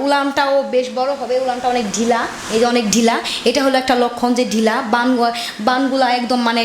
উলানটাও বেশ বড় হবে, উলানটা অনেক ঢিলা, এই যে অনেক ঢিলা, এটা হলো একটা লক্ষণ যে ঢিলা। বানগুলা একদম মানে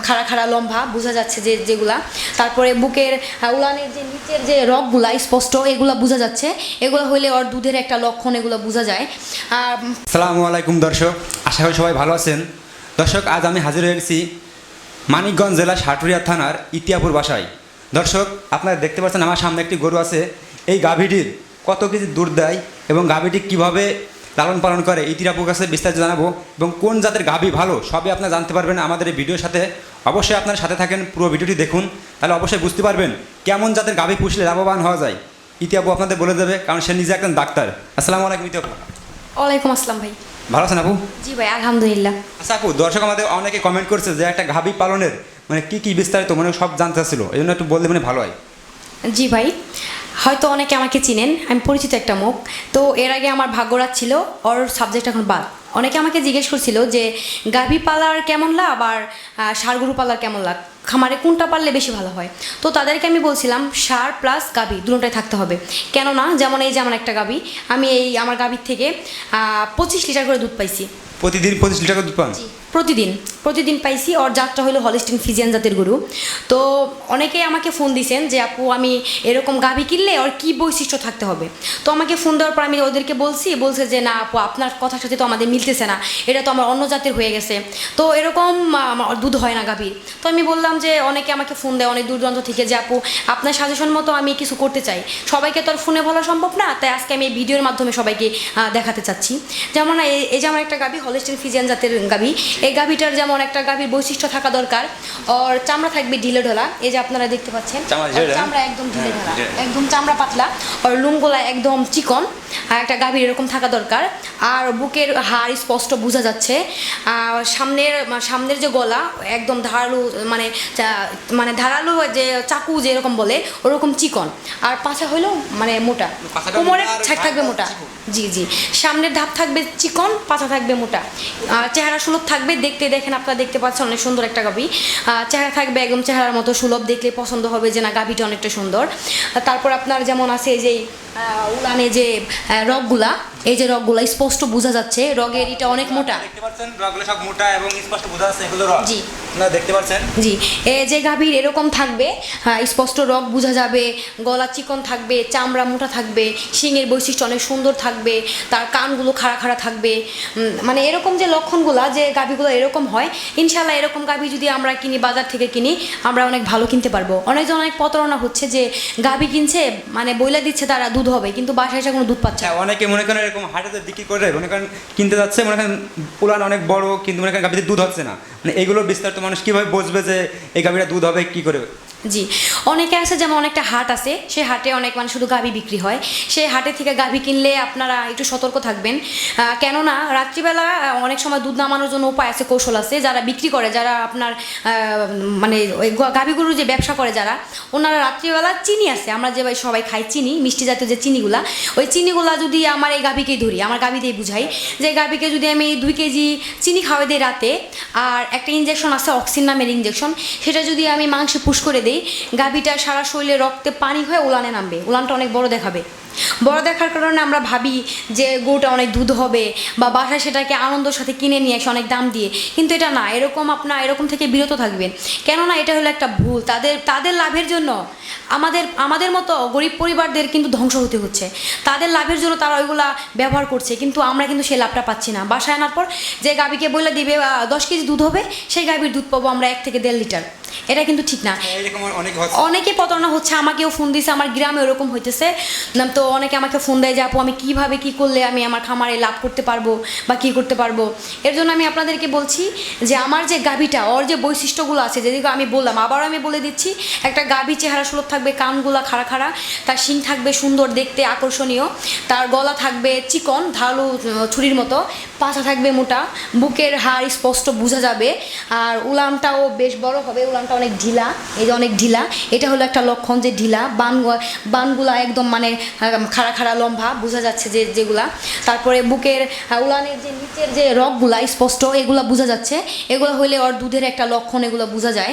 খাড়া খাড়া লম্বা বোঝা যাচ্ছে যে যেগুলা। তারপরে বুকের উলানের যে নিচের যে রগগুলা স্পষ্ট এগুলা বোঝা যাচ্ছে, এগুলো হইলে ওর দুধের একটা লক্ষণ, এগুলো বোঝা যায়। আর আসসালামু আলাইকুম দর্শক, আশা করি সবাই ভালো আছেন। দর্শক, আজ আমি হাজির হয়েছি মানিকগঞ্জ জেলা সাটুরিয়া থানার ইতিয়াপুর বাসায়। দর্শক, আপনারা দেখতে পাচ্ছেন আমার সামনে একটি গরু আছে। এই গাভীটির কত কেজি দুধ দেয় এবং গাভীটি কীভাবে লালন পালন করে ইতিয়াপুর কাছে বিস্তারিত জানাবো, এবং কোন জাতের গাভী ভালো সবই আপনারা জানতে পারবেন আমাদের এই ভিডিওর সাথে। অবশ্যই আপনার সাথে থাকেন, পুরো ভিডিওটি দেখুন, তাহলে অবশ্যই বুঝতে পারবেন কেমন জাতের গাভী পুষলে লাভবান হওয়া যায়। ইতিয়াপু আপনাদের বলে দেবে, কারণ সে নিজে একজন ডাক্তার। আসসালামু আলাইকুম ইতিয়াপু। ওয়ালাইকুম আসসালাম ভাই। ভালো আছেন আপু? জি ভাই, আলহামদুলিল্লাহ। আচ্ছা আপু, দর্শক আমাদের অনেকে কমেন্ট করছে যে একটা গাভী পালনের মানে কী বিস্তারিত মানে সব জানতে চাচ্ছিল, এই জন্য একটু বললে মানে ভালো হয়। জি ভাই, হয়তো অনেকে আমাকে চিনেন, আমি পরিচিত একটা মুখ। তো এর আগে আমার ভাগ্যরাজ ছিল, ওর সাবজেক্ট এখন বাদ। অনেকে আমাকে জিজ্ঞেস করছিল যে গাভী পালার কেমন লাভ আর ষাঁড় গরু পালার কেমন লাভ, খামারে কোনটা পারলে বেশি ভালো হয়। তো তাদেরকে আমি বলছিলাম ষাঁড় প্লাস গাভী দুটোটাই থাকতে হবে। কেননা যেমন এই যে আমার একটা গাভী, আমি আমার গাভীর থেকে 25 লিটার করে দুধ পাইছি। প্রতিদিন 25 লিটার দুধ পান? প্রতিদিন পাইছি। ওর জাতটা হলো হলিস্টিন ফ্রিজিয়ান জাতের গরু। তো অনেকেই আমাকে ফোন দিয়েছেন যে আপু আমি এরকম গাভী কিনলে ওর কী বৈশিষ্ট্য থাকতে হবে। তো আমাকে ফোন দেওয়ার পর আমি ওদেরকে বলছে যে না আপু, আপনার কথার সাথে তো আমাদের মিলতেছে না, এটা তো আমার অন্য জাতের হয়ে গেছে, তো এরকম দুধ হয় না গাভীর। তো আমি বললাম যে অনেকে আমাকে ফোন দেয় অনেক দূর দূরান্ত থেকে যে আপু আপনার সাজেশন মতো আমি কিছু করতে চাই, সবাইকে তো আর ফোনে বলা সম্ভব না, তাই আজকে আমি এই ভিডিওর মাধ্যমে সবাইকে দেখাতে চাচ্ছি। যেমন এই যে আমার একটা গাভী হলিস্টিন ফ্রিজিয়ান জাতের গাভী, এই গাভীটার যেমন একটা গাভীর বৈশিষ্ট্য থাকা দরকার, ওর চামড়া থাকবে ঢিলে ঢোলা, এই যে আপনারা দেখতে পাচ্ছেন চামড়া একদম ঢিলে ঢোলা, একদম চামড়া পাতলা, ওর লুমগুলা একদম চিকন, আর একটা গাভীর এরকম থাকা দরকার। আর বুকের হাড় স্পষ্ট বোঝা যাচ্ছে। সামনের যে গলা একদম ধারালো, মানে ধারালো যে চাকু যেরকম বলে ওরকম চিকন, আর পাছা হইলেও মানে মোটা, কোমরের ছাইড থাকবে মোটা। জি, সামনের ধাপ থাকবে চিকন, পাছা থাকবে মোটা, আর চেহারা সুলভ থাকবে। দেখেন আপনারা দেখতে পাচ্ছেন অনেক সুন্দর একটা গাভী, চেহারা থাকবে একদম চেহারার মতো সুলভ, দেখলে পছন্দ হবে যে না গাভীটা অনেকটা সুন্দর। তারপর আপনার যেমন আছে এই যে উলানে যে রগগুলা, এই যে রগগুলা স্পষ্ট বোঝা যাচ্ছে, রগের এটা অনেক মোটা, দেখতে পাচ্ছেন রগগুলো সব মোটা এবং স্পষ্ট বোঝা যাচ্ছে, এগুলো রগ। জি আপনারা দেখতে পাচ্ছেন। জি, এই যে গাভীর এরকম থাকবে, স্পষ্ট রগ বোঝা যাবে, গলা চিকন থাকবে, চামড়া মোটা থাকবে, শিংয়ের বৈশিষ্ট্য অনেক সুন্দর থাকবে, তার কানগুলো খাড়া খাড়া থাকবে। মানে এরকম যে লক্ষণগুলা যে গাভীগুলো এরকম হয়, ইনশাল্লাহ এরকম গাভী যদি আমরা কিনি, বাজার থেকে কিনি, আমরা অনেক ভালো কিনতে পারবো। অনেক প্রতারণা হচ্ছে যে গাভী কিনছে মানে বইলা দিচ্ছে তারা দুধ হবে, কিন্তু বাসায় এসে কোনো দুধ পাচ্ছে না। অনেকে মনে করেন এরকম হাটেতে বিক্রি করে, মনে করেন কিনতে যাচ্ছে, মনে করেন পুলান অনেক বড়, কিন্তু মনে করেন গাভীতে দুধ হচ্ছে না। মানে এগুলো বিস্তারিত মানুষ কীভাবে বুঝবে যে এই গাভীটা দুধ হবে, কী করে? জি, অনেকে আছে, যেমন অনেকটা হাট আছে, সে হাটে অনেক মানে শুধু গাভী বিক্রি হয়, সেই হাটে থেকে গাভী কিনলে আপনারা একটু সতর্ক থাকবেন। কেননা রাত্রিবেলা অনেক সময় দুধ নামানোর জন্য উপায় আছে, কৌশল আছে। যারা বিক্রি করে, যারা আপনার মানে ওই গাভী গরুর যে ব্যবসা করে যারা, ওনারা রাত্রিবেলা চিনি আছে, আমরা যে সবাই খাই চিনি, মিষ্টি জাতীয় যে চিনিগুলা, ওই চিনিগুলা যদি আমার এই গাভীকেই ধরি, আমার গাভীতেই বুঝাই যে গাভীকে যদি আমি 2 কেজি চিনি খাওয়াই দিই রাতে, আর একটা ইঞ্জেকশন আছে অক্সিন নামের ইঞ্জেকশন, সেটা যদি আমি মাংসে পুশ করে দিই, গাভীটা সারা শরীরে রক্তে পানি হয়ে উলানে নামবে, উলানটা অনেক বড় দেখাবে। বড় দেখার কারণে আমরা ভাবি যে গরুটা অনেক দুধ হবে, বা বাসায় সেটাকে আনন্দের সাথে কিনে নিয়ে আসে অনেক দাম দিয়ে, কিন্তু এটা না। এরকম থেকে বিরত থাকবেন, কেননা এটা হলো একটা ভুল। তাদের লাভের জন্য আমাদের মতো গরিব পরিবারদের কিন্তু ধ্বংস হতে হচ্ছে। তাদের লাভের জন্য তারা ওইগুলা ব্যবহার করছে, কিন্তু আমরা কিন্তু সেই লাভটা পাচ্ছি না। বাসায় আনার পর যে গাভীকে বলে দিবে 10 কেজি দুধ হবে, সেই গাভীর দুধ পাবো আমরা 1 থেকে 1.5 লিটার। এটা কিন্তু ঠিক না। অনেকে প্রতারণা হচ্ছে, আমাকেও ফোন দিয়েছে, আমার গ্রামে ওরকম হইতেছে। তো অনেকে আমাকে ফোন দেয় যে আপু আমি কীভাবে কী করলে আমি আমার খামারে লাভ করতে পারবো বা কী করতে পারবো। এর জন্য আমি আপনাদেরকে বলছি যে আমার যে গাভীটা, ওর যে বৈশিষ্ট্যগুলো আছে, যেদিকে আমি বললাম, আবারও আমি বলে দিচ্ছি, একটা গাভী চেহারা সুলভ থাকবে, কানগুলা খাড়া খাড়া, তার শিং থাকবে সুন্দর দেখতে আকর্ষণীয়, তার গলা থাকবে চিকন ধারালো ছুরির মতো, পাছা থাকবে মোটা, বুকের হাড় স্পষ্ট বোঝা যাবে, আর উলানটাও বেশ বড় হবে, উলানটা অনেক ঢিলা, এই যে অনেক ঢিলা, এটা হলো একটা লক্ষণ যে ঢিলা। বানগুলা একদম মানে খাড়া খাড়া লম্বা বোঝা যাচ্ছে যে যেগুলা। তারপরে বুকের উলানের যে নিচের যে রগগুলা স্পষ্ট এগুলা বোঝা যাচ্ছে, এগুলো হইলে ওর দুধের একটা লক্ষণ, এগুলো বোঝা যায়।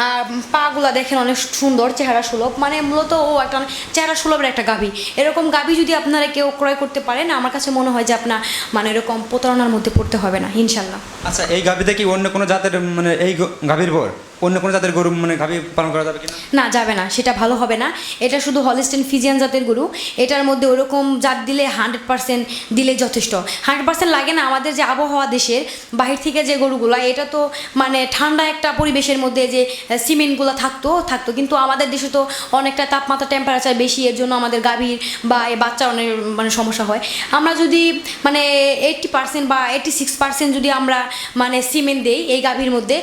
আর পাগুলা দেখেন অনেক সুন্দর, চেহারা সুলভ, মানে মূলত ও একটা চেহারা সুলভের একটা গাভী। এরকম গাভী যদি আপনারা কেউ ক্রয় করতে পারেন, আমার কাছে মনে হয় যে আপনার মানে এরকম প্রতারণার মধ্যে পড়তে হবে না ইনশাল্লাহ। আচ্ছা, এই গাভীতে কি অন্য কোনো জাতের মানে এই গাভীর পর অন্য কোনো জাতের গরু মানে গাভী পালন করা যাবে কিনা? না, যাবে না, সেটা ভালো হবে না। এটা শুধু হলিস্টিন ফিজিয়ান জাতের গরু। এটার মধ্যে ওরকম জাত দিলে 100% দিলে যথেষ্ট। 100% লাগে না। আমাদের যে আবহাওয়া দেশের বাহির থেকে যে গরুগুলো, এটা তো মানে ঠান্ডা একটা পরিবেশের মধ্যে যে সিমেন্টগুলো থাকতো, কিন্তু আমাদের দেশে তো অনেকটা তাপমাত্রা টেম্পারেচার বেশি, এর জন্য আমাদের গাভীর বা এই বাচ্চার অনেক মানে সমস্যা হয়। আমরা যদি মানে 80% বা 86% যদি আমরা মানে সিমেন্ট দিই এই গাভীর মধ্যে,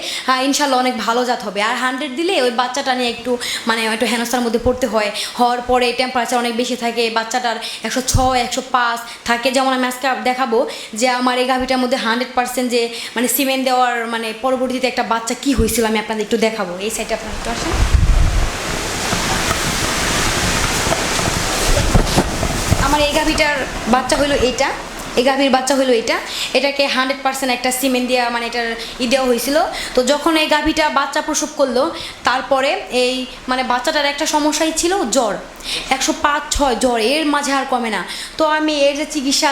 ইনশাল্লাহ অনেক ভালো জাত হবে। আর 100 দিলে ওই বাচ্চাটা নিয়ে একটু মানে একটু হেনস্থার মধ্যে পড়তে হয়। হওয়ার পরে টেম্পারেচার অনেক বেশি থাকে, বাচ্চাটার 106 105 থাকে। যেমন আমি আজকে দেখাবো যে আমার এই গাভীটার মধ্যে 100% যে মানে সিমেন্ট দেওয়ার মানে পরবর্তীতে একটা বাচ্চা কি হয়েছিল আমি আপনাদের একটু দেখাবো। এই সাইডে আপনারা একটু আসেন। আমার এই গাভীটার বাচ্চা হইলো এইটা, এই গাভীর বাচ্চা হলো এটাকে 100% একটা সিমেন্ট দেওয়া মানে এটার দেওয়া হয়েছিল। তো যখন এই গাভীটা বাচ্চা প্রসব করলো, তারপরে এই মানে বাচ্চাটার একটা সমস্যাই ছিল জ্বর, 105-106 জ্বর, এর মাঝে আর কমে না। তো আমি এর যে চিকিৎসা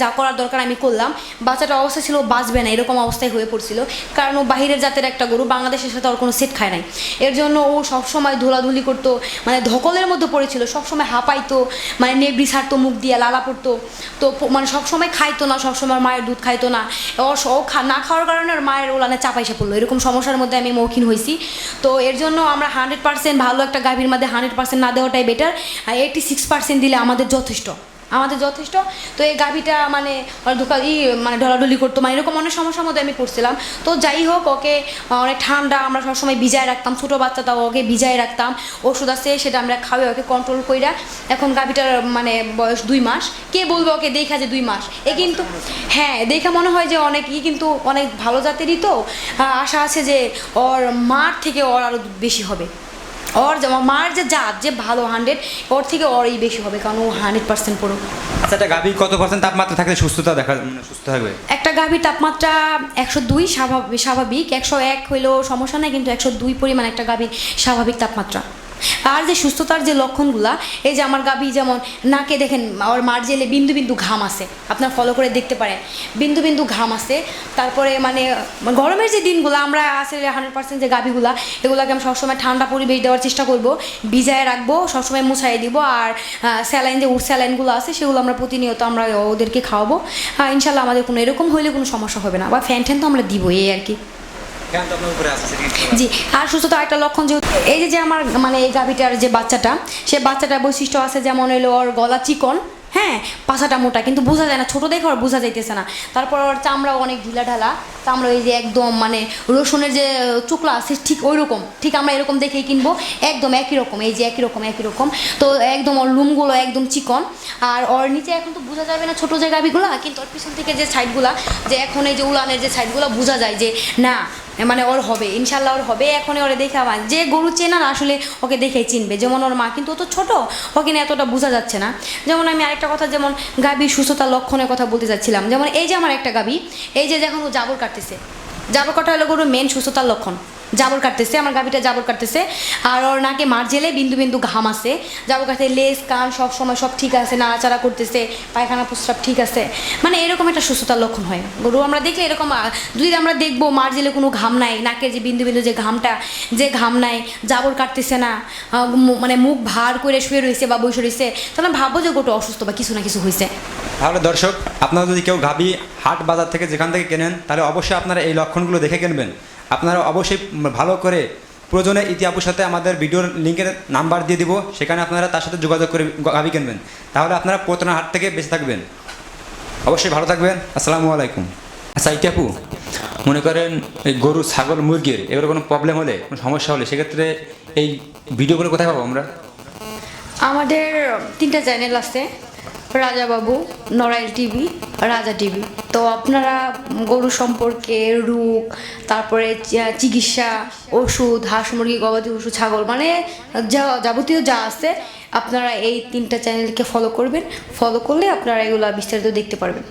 যা করার দরকার আমি করলাম। বাচ্চাটার অবস্থা ছিল বাঁচবে না, এরকম অবস্থায় হয়ে পড়ছিল। কারণ ও বাহিরের জাতের একটা গরু, বাংলাদেশের সাথে ওর কোনো সেট খায় নাই। এর জন্য ও সবসময় ধুলাধুলি করতো, মানে ধকলের মধ্যে পড়েছিল, সবসময় হাঁপাইতো, মানে নেবড়ি ছাড়তো মুখ দিয়ে, লালা পড়তো। তো মানে সবসময় খাইতো না, সবসময় মায়ের দুধ খাইতো না। ও না খাওয়ার কারণে ওর মায়ের ওলানে চাপাইসা পড়লো, এরকম সমস্যার মধ্যে আমি মৌখিন হয়েছি। তো এর জন্য আমরা 100% ভালো একটা গাভীর মধ্যে 100% না দেওয়াটাই বেটার। 86% দিলে আমাদের যথেষ্ট। তো এই গাভীটা মানে মানে ঢলাঢলি করতো, মানে এরকম অনেক সমস্যার মধ্যে আমি পড়ছিলাম। তো যাই হোক, ওকে অনেক ঠান্ডা আমরা সবসময় ভিজায় রাখতাম, ছোটো বাচ্চাটাও ওকে ভিজায় রাখতাম। ওষুধ আছে সেটা আমরা খাওয়াই ওকে কন্ট্রোল কইরা। এখন গাভীটার মানে বয়স 2 মাস। কে বলবে ওকে দেখা যে 2 মাস, এ কিন্তু হ্যাঁ দেখে মনে হয় যে অনেকই কিন্তু অনেক ভালো জাতেরই। তো আশা আছে যে ওর মার থেকে ওর আরও বেশি হবে। ওর মার যে জাত যে ভালো 100, ওর থেকে ওরই বেশি হবে, কারণ ও 100% পুরো। আচ্ছা, একটা গাভী কত পার্সেন্ট তাপমাত্রা থাকলে সুস্থতা মানে সুস্থ থাকবে? একটা গাভীর তাপমাত্রা 102 স্বাভাবিক, 101 হইলেও সমস্যা নেই, কিন্তু 102 পরিমাণ একটা গাভীর স্বাভাবিক তাপমাত্রা। আর যে সুস্থতার যে লক্ষণগুলা, এই যে আমার গাভী যেমন নাকে দেখেন ওর মার জেলে বিন্দু বিন্দু ঘাম আছে, আপনার ফলো করে দেখতে পারেন, বিন্দু বিন্দু ঘাম আছে। তারপরে মানে গরমের যে দিনগুলো আমরা আসলে 100% যে গাভীগুলা, এগুলোকে আমি সবসময় ঠান্ডা পরিবেশ দেওয়ার চেষ্টা করব, ভিজায় রাখবো, সবসময় মুছাই দিব। আর স্যালাইন যে স্যালাইনগুলো আছে সেগুলো আমরা প্রতিনিয়ত আমরা ওদেরকে খাওয়াবো। ইনশাল্লাহ আমাদের কোনো এরকম হইলে কোনো সমস্যা হবে না, বা ফ্যান তো আমরা দিব, এই আর কি। জি। আর সুস্থতা একটা লক্ষণ যেহেতু এই যে আমার মানে এই গাভীটার যে বাচ্চাটা, সে বাচ্চাটার বৈশিষ্ট্য আছে যেমন হলো ওর গলা চিকন, হ্যাঁ, পাছাটা মোটা, কিন্তু বোঝা যায় না, ছোটো দেখে ওর বোঝা যাইতেছে না। তারপর ওর চামড়াও অনেক ঢিলা ঢালা, চামড়া এই যে একদম মানে রসুনের যে চুকলা আছে ঠিক ওই রকম, ঠিক আমরা এরকম দেখেই কিনবো, একদম একই রকম, এই যে একই রকম। তো একদম ওর লুমগুলো একদম চিকন। আর ওর নিচে এখন তো বোঝা যাবে না ছোটো যে গাভীগুলো, কিন্তু ওর পিছন থেকে যে সাইডগুলা, যে এখন এই যে উলানের যে সাইডগুলো বোঝা যায় যে না মানে ওর হবে, ইনশাল্লাহ ওর হবে। এখনই ওরে দেখে আমার যে গরু চেনা না আসলে ওকে দেখেই চিনবে। যেমন ওর মা কিন্তু ও তো ছোটো, ওকে না এতটা বোঝা যাচ্ছে না। যেমন আমি আরেকটা কথা, যেমন গাভীর সুস্থতার লক্ষণের কথা বলতে চাচ্ছিলাম। যেমন এই যে আমার একটা গাভী, এই যে যখন ও জাবর কাটতেছে, জাবর কাটা হলো গরুর মেন সুস্থতার লক্ষণ। জাবর কাটতেছে, আমার গাভীটা জাবর কাটতেছে, আর ওর নাকে মার জেলে বিন্দু বিন্দু ঘাম আছে, জাবর কাটতে লেজ কান সব সময় সব ঠিক আছে, নাড়াচাড়া করতেছে, পায়খানা প্রস্রাব ঠিক আছে, মানে এরকম একটা সুস্থতার লক্ষণ হয় গরু আমরা দেখলে এরকম। যদি আমরা দেখবো মার জেলে কোনো ঘাম নাই, নাকের যে বিন্দু বিন্দু যে ঘাম নাই, জাবর কাটতেছে না, মানে মুখ ভার করে শুয়ে রয়েছে বা বসে রয়েছে, তাহলে ভাববো যে গরুটা অসুস্থ বা কিছু না কিছু হয়েছে। তাহলে দর্শক, আপনারা যদি কেউ গাভী হাট বাজার থেকে যেখান থেকে কেনেন, তাহলে অবশ্যই আপনারা এই লক্ষণগুলো দেখে কিনবেন। আপনারা অবশ্যই ভালো করে প্রয়োজনে ইতি আপুর সাথে আমাদের ভিডিওর লিঙ্কের নাম্বার দিয়ে দিব, সেখানে আপনারা তার সাথে যোগাযোগ করে গাভী কিনবেন, তাহলে আপনারা প্রতারণার হাট থেকে বেঁচে থাকবেন। অবশ্যই ভালো থাকবেন। আসসালামু আলাইকুম। আচ্ছা ইতি আপু, মনে করেন এই গরু ছাগল মুরগির এগুলো কোনো প্রবলেম হলে, কোনো সমস্যা হলে, সেক্ষেত্রে এই ভিডিওগুলো কোথায় পাবো আমরা? আমাদের 3টা চ্যানেল আছে, রাজা বাবু, নড়াইল টিভি, রাজা টিভি। তো আপনারা গরু সম্পর্কে রোগ, তারপরে চিকিৎসা, ওষুধ, হাঁস মুরগি, গবাদি পশু, ছাগল, মানে যাবতীয় যা আছে আপনারা এই 3টা চ্যানেলকে ফলো করবেন। ফলো করলে আপনারা এগুলো বিস্তারিত দেখতে পারবেন।